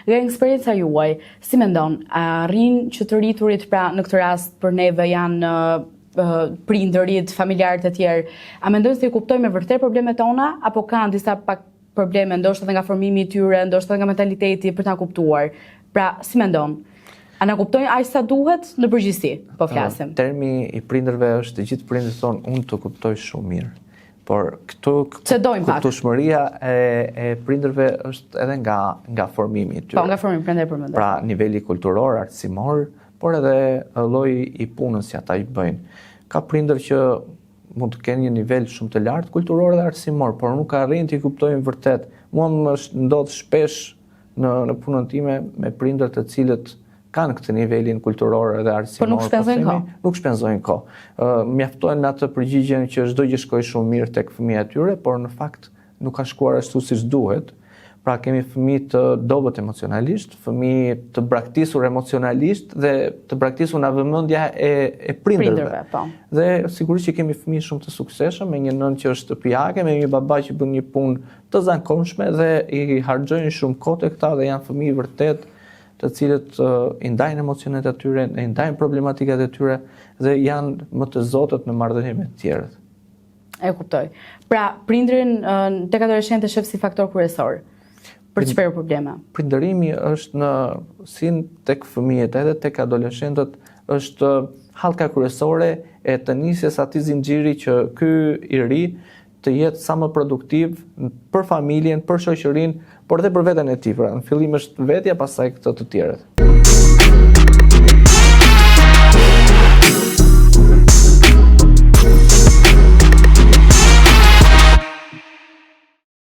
Nga eksperienca juaj, si mendon, arrin që të rriturit pra në këtë rast për neve janë prindërit, familjarët e tjerë, a mendojnë se i kuptojnë me vërtet problemet tona, apo kanë disa pak probleme, ndoshta nga formimi i tyre, ndoshta nga mentaliteti për ta kuptuar. Pra, si mendon? A na kuptojnë aq sa duhet në përgjithësi, po flasim. Termi i prindërve është të gjithë prindërit thonë unë të kuptoj shumë mirë. Por këtu kuptueshmëria e prindërve është edhe nga formimi i tyre. Po, nga formimi, prandaj përmendem. Pra, niveli kulturor, artësimor, por edhe lloji i punës që ata i bëjnë. Ka prindër që mund të kenë një nivel shumë të lartë kulturor dhe artësimor, por nuk arrin të kuptojnë vërtet. Mua më ndodh shpesh në punën time me prindër të cilët kanë këtë nivelin kulturor dhe artësimor. Por nuk shpenzojnë kohë. Nuk shpenzojnë kohë. Mjaftojnë në atë përgjigjen që çdo gjë shkoj shumë mirë tek fëmia e tyre, por në fakt nuk ka shkuar ashtu siç duhet. Pra kemi fëmijë të dobët emocionalisht, fëmijë të braktisur emocionalisht dhe të braktisur nga vëmendja e prindërve. Po. Dhe sigurisht që kemi fëmijë shumë të suksesshëm, me një nënë që është shtëpiake, me një baba që bën një punë të zakonshme dhe i harxojnë shumë kohë tek ta dhe janë fëmijë vërtet të cilët i ndajnë emocionet e tyre, i ndajnë problematikat e tyre dhe janë më të zotët në marrëdhënie me të tjerët. E kuptoj. Pra, prindrin tek adoleshentët shef si faktor kryesor për të shperur probleme. Prindërimi është si tek fëmijët edhe tek adoleshentët është hallka kryesore e të nisjes atij zinxhiri që ky i ri të jetë sa më produktiv për familjen, për shoqërinë, por edhe për veten e tij. Pra, në fillim është vetja, pastaj këto të tjerët.